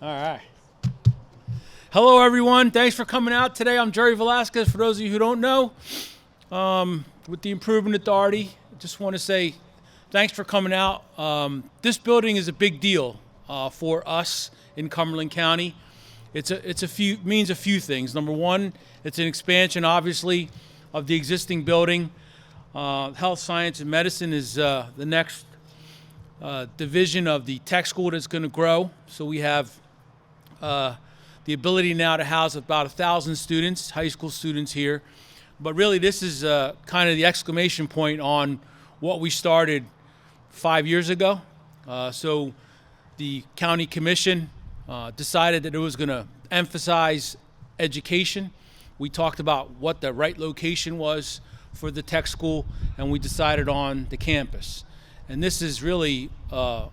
All right. Hello, everyone. Thanks for coming out today. I'm Jerry Velasquez. For those of you who don't know, with the Improvement Authority, I just want to say thanks for coming out. This building is a big deal for us in Cumberland County. Means a few things. Number one, it's an expansion, obviously, of the existing building. Health, science, and medicine is the next division of the tech school that's going to grow. So we have the ability now to house about 1,000 students, high school students here. But really, this is kind of the exclamation point on what we started 5 years ago. So the county commission decided that it was going to emphasize education. We talked about what the right location was for the tech school, and we decided on the campus. And this is really a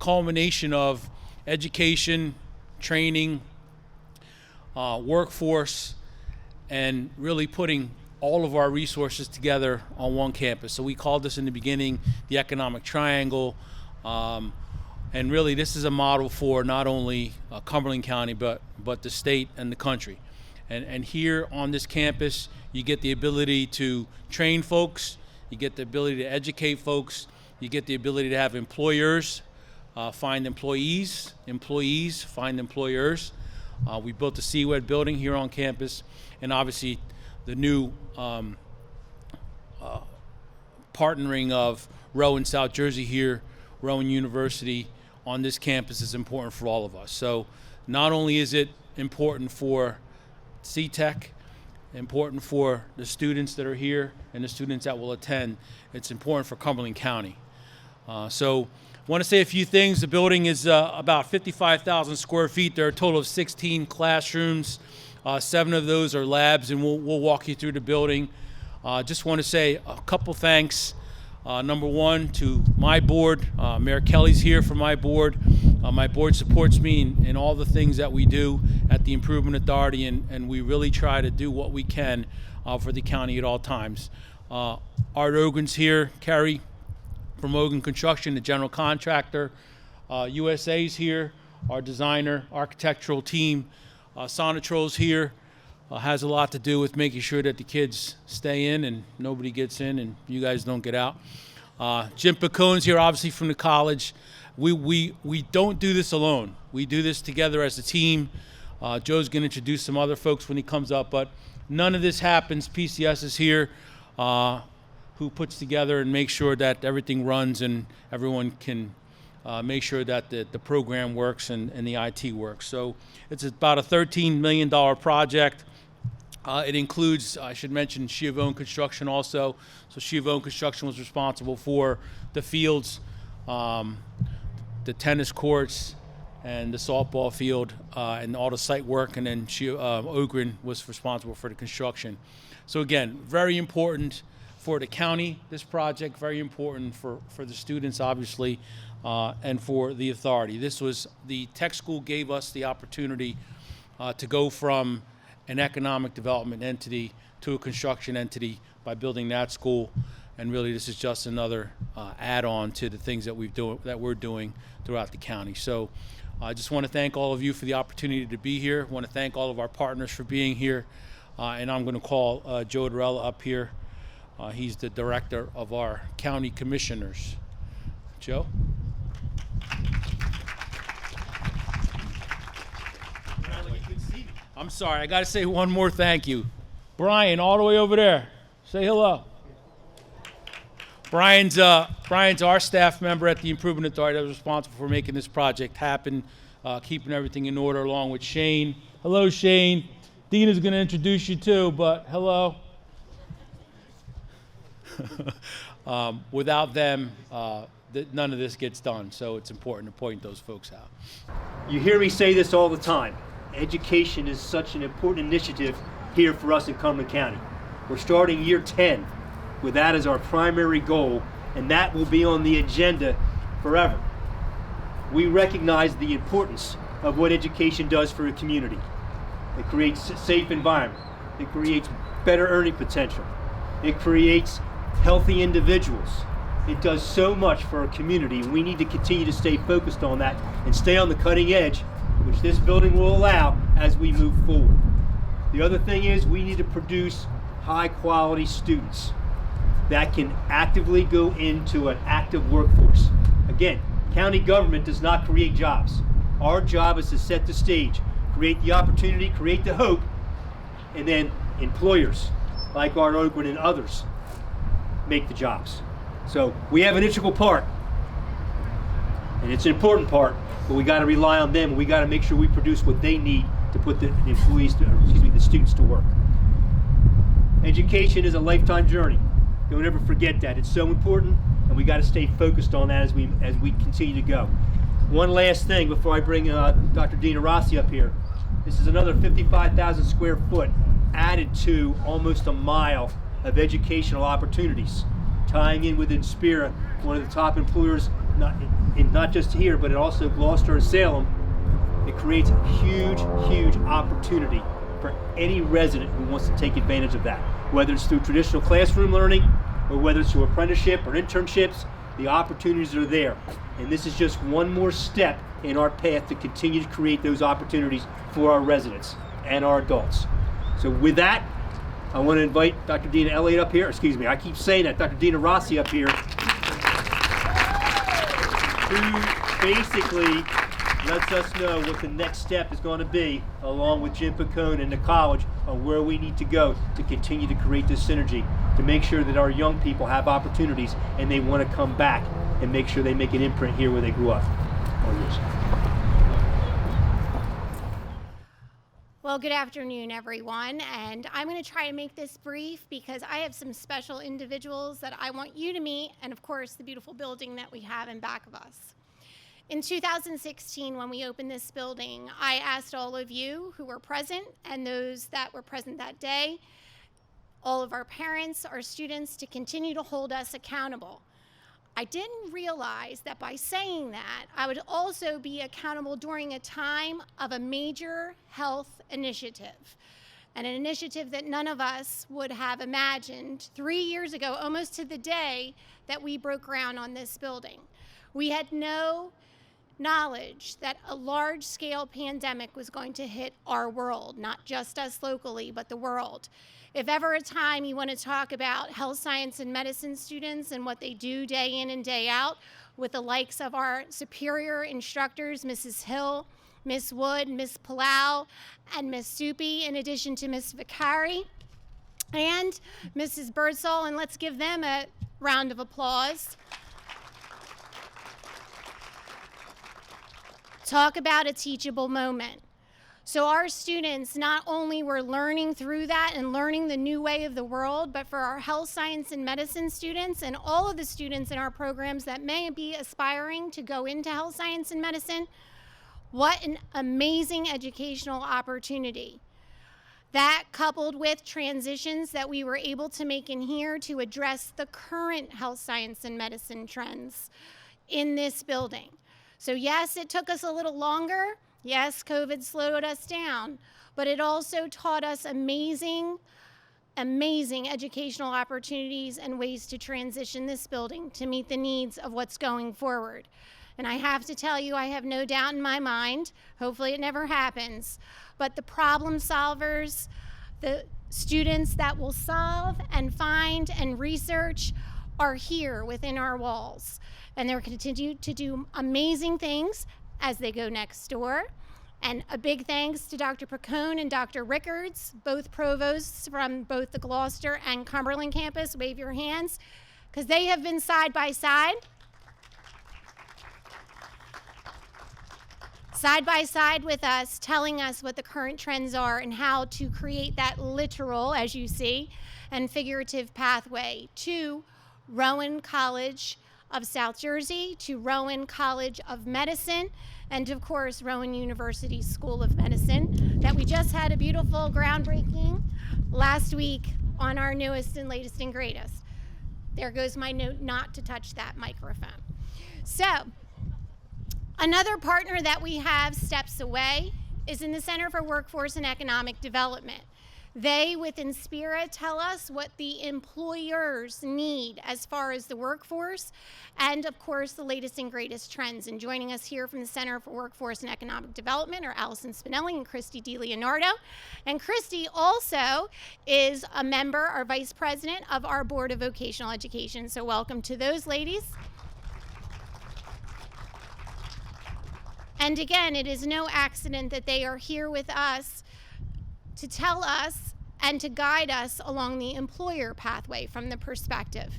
culmination of education, training, workforce, and really putting all of our resources together on one campus. So we called this in the beginning the economic triangle. And really, this is a model for not only Cumberland County, but the state and the country. And here on this campus, you get the ability to train folks, you get the ability to educate folks, you get the ability to have employers find employees, employees find employers. We built the CWED building here on campus, and obviously the new partnering of Rowan, South Jersey here, Rowan University on this campus is important for all of us. So not only is it important for CCTEC, important for the students that are here and the students that will attend, it's important for Cumberland County. So I want to say a few things. The building is about 55,000 square feet. There are a total of 16 classrooms. 7 of those are labs, and we'll walk you through the building. Just want to say a couple thanks. Number one, to my board. Mayor Kelly's here for my board. My board supports me in all the things that we do at the Improvement Authority, and we really try to do what we can for the county at all times. Art Ogren's here, Kerry from Ogun Construction, the general contractor. USA's here, our designer, architectural team. Sonatrol's here. Has a lot to do with making sure that the kids stay in and nobody gets in and you guys don't get out. Jim Picone's here, obviously from the college. We don't do this alone. We do this together as a team. Joe's going to introduce some other folks when he comes up, but none of this happens. PCS is here, who puts together and makes sure that everything runs and everyone can make sure that the program works and the IT works. So it's about a $13 million project. It includes, I should mention, Chiavone Construction also. So Chiavone Construction was responsible for the fields, the tennis courts, and the softball field, and all the site work, and then Ogren was responsible for the construction. So again, very important for the county, this project, very important for the students, obviously, and for the authority. The tech school gave us the opportunity to go from an economic development entity to a construction entity by building that school, and really this is just another add-on to the things that we're doing throughout the county. So I just want to thank all of you for the opportunity to be here. I want to thank all of our partners for being here, and I'm going to call Joe Dorella up here. He's the director of our county commissioners. Joe? I'm sorry, I got to say one more thank you. Brian, all the way over there. Say hello. Brian's our staff member at the Improvement Authority that was responsible for making this project happen, keeping everything in order, along with Shane. Hello, Shane. Dina's going to introduce you too, but hello. Without them, none of this gets done, so it's important to point those folks out. You hear me say this all the time. Education is such an important initiative here for us in Cumberland County. We're starting year 10 with that as our primary goal, and that will be on the agenda forever. We recognize the importance of what education does for a community. It creates a safe environment. It creates better earning potential. It creates healthy individuals. It does so much for our community, and we need to continue to stay focused on that and stay on the cutting edge which this building will allow as we move forward. The other thing is we need to produce high quality students that can actively go into an active workforce. Again, county government does not create jobs. Our job is to set the stage, create the opportunity, create the hope, and then employers like our Oakland and others make the jobs. So we have an integral part, and it's an important part, but we got to rely on them. We got to make sure we produce what they need to put the employees, the students to work. Education is a lifetime journey. Don't ever forget that. It's so important, and we got to stay focused on that as we continue to go. One last thing before I bring Dr. Dina Rossi up here. This is another 55,000 square foot added to almost a mile of educational opportunities, tying in with Inspira, one of the top employers, not just here, but also Gloucester and Salem. It creates a huge, huge opportunity for any resident who wants to take advantage of that, whether it's through traditional classroom learning or whether it's through apprenticeship or internships. The opportunities are there, and this is just one more step in our path to continue to create those opportunities for our residents and our adults. So with that, I want to invite Dr. Dina Elliott up here. Excuse me, I keep saying that. Dr. Dina Rossi up here, who basically lets us know what the next step is going to be, along with Jim Picone and the college, on where we need to go to continue to create this synergy, to make sure that our young people have opportunities and they want to come back and make sure they make an imprint here where they grew up. Well, good afternoon, everyone, and I'm going to try to make this brief because I have some special individuals that I want you to meet, and of course, the beautiful building that we have in back of us. In 2016, when we opened this building, I asked all of you who were present and those that were present that day, all of our parents, our students, to continue to hold us accountable. I didn't realize that by saying that, I would also be accountable during a time of a major health initiative, and an initiative that none of us would have imagined 3 years ago, almost to the day that we broke ground on this building. We had no knowledge that a large-scale pandemic was going to hit our world, not just us locally, but the world. If ever a time you want to talk about health science and medicine students and what they do day in and day out with the likes of our superior instructors, Mrs. Hill, Miss Wood, Miss Palau, and Miss Soupy, in addition to Miss Vicari and Mrs. Birdsall, and let's give them a round of applause. Talk about a teachable moment. So our students not only were learning through that and learning the new way of the world, but for our health science and medicine students and all of the students in our programs that may be aspiring to go into health science and medicine, what an amazing educational opportunity. That, coupled with transitions that we were able to make in here to address the current health science and medicine trends in this building. So yes, it took us a little longer. Yes, COVID slowed us down, but it also taught us amazing educational opportunities and ways to transition this building to meet the needs of what's going forward. And I have to tell you, I have no doubt in my mind, hopefully it never happens, but the problem solvers, the students that will solve and find and research are here within our walls. And they're continue to do amazing things as they go next door. And a big thanks to Dr. Picone and Dr. Rickards, both provosts from both the Gloucester and Cumberland campus. Wave your hands, because they have been side by side with us, telling us what the current trends are and how to create that literal, as you see, and figurative pathway to Rowan College of South Jersey, to Rowan College of Medicine, and of course, Rowan University School of Medicine, that we just had a beautiful groundbreaking last week on our newest and latest and greatest. There goes my note not to touch that microphone. So, another partner that we have steps away is in the Center for Workforce and Economic Development. They, with Inspira, tell us what the employers need as far as the workforce and, of course, the latest and greatest trends. And joining us here from the Center for Workforce and Economic Development are Allison Spinelli and Christy DiLeonardo. And Christy also is a member, our vice president of our Board of Vocational Education. So welcome to those ladies. And again, it is no accident that they are here with us to tell us and to guide us along the employer pathway from the perspective.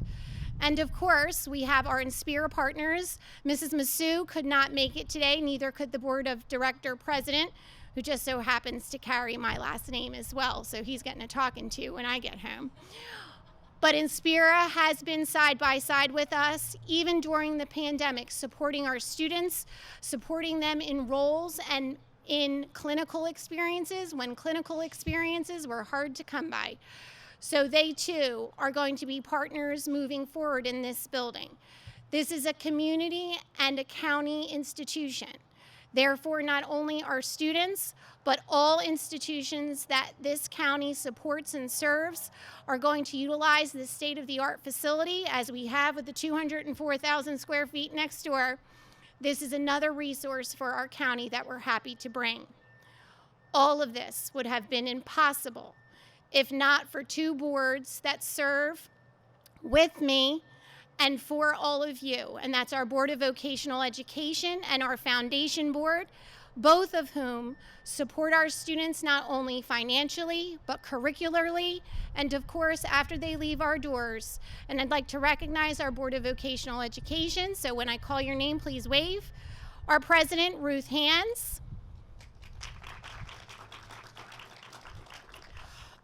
And of course, we have our Inspira partners. Mrs. Masu could not make it today, neither could the board of director president, who just so happens to carry my last name as well. So he's getting a talking to when I get home. But Inspira has been side by side with us, even during the pandemic, supporting our students, supporting them in roles and in clinical experiences when clinical experiences were hard to come by. So they too are going to be partners moving forward in this building. This is a community and a county institution. Therefore, not only our students, but all institutions that this county supports and serves are going to utilize this state-of-the-art facility as we have with the 204,000 square feet next door. This is another resource for our county that we're happy to bring. All of this would have been impossible if not for two boards that serve with me and for all of you, and that's our Board of Vocational Education and our Foundation Board, both of whom support our students not only financially, but curricularly, and of course, after they leave our doors. And I'd like to recognize our Board of Vocational Education, so when I call your name, please wave. Our President, Ruth Hands.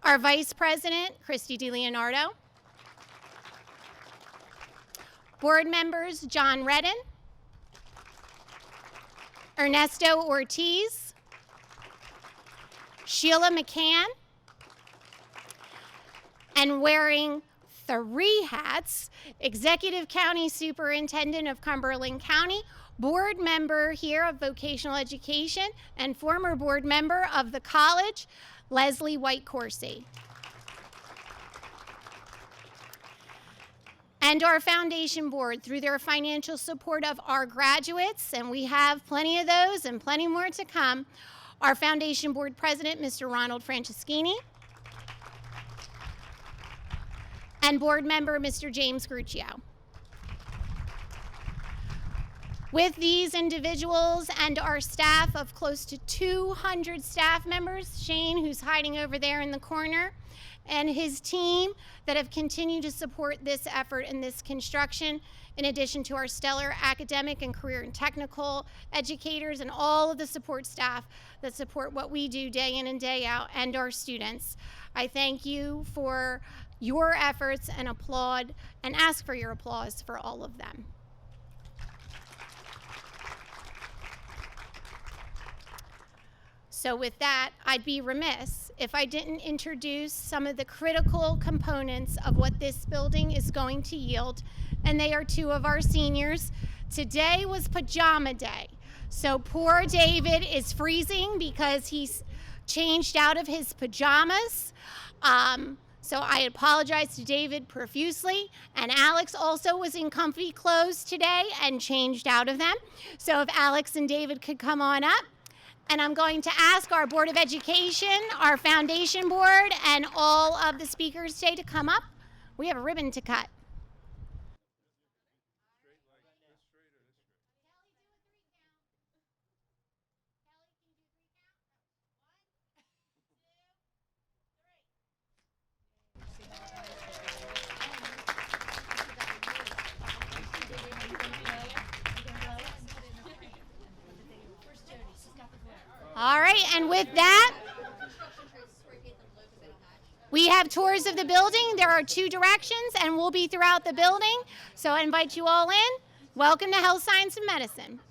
Our Vice President, Christy DiLeonardo. Board members, John Redden, Ernesto Ortiz, Sheila McCann, and wearing 3 hats, Executive County Superintendent of Cumberland County, board member here of Vocational Education, and former board member of the college, Leslie White Coursey. And our foundation board, through their financial support of our graduates, and we have plenty of those and plenty more to come, our foundation board president, Mr. Ronald Franceschini, and board member, Mr. James Gruccio. With these individuals and our staff of close to 200 staff members, Shane, who's hiding over there in the corner, and his team that have continued to support this effort and this construction, in addition to our stellar academic and career and technical educators and all of the support staff that support what we do day in and day out, and our students. I thank you for your efforts and applaud and ask for your applause for all of them. So with that, I'd be remiss if I didn't introduce some of the critical components of what this building is going to yield, and they are 2 of our seniors. Today was pajama day, so poor David is freezing because he's changed out of his pajamas. So I apologize to David profusely, and Alex also was in comfy clothes today and changed out of them. So if Alex and David could come on up. And I'm going to ask our Board of Education, our Foundation Board, and all of the speakers today to come up. We have a ribbon to cut. All right, and with that, we have tours of the building. There are 2 directions, and we'll be throughout the building. So I invite you all in. Welcome to Health Science and Medicine.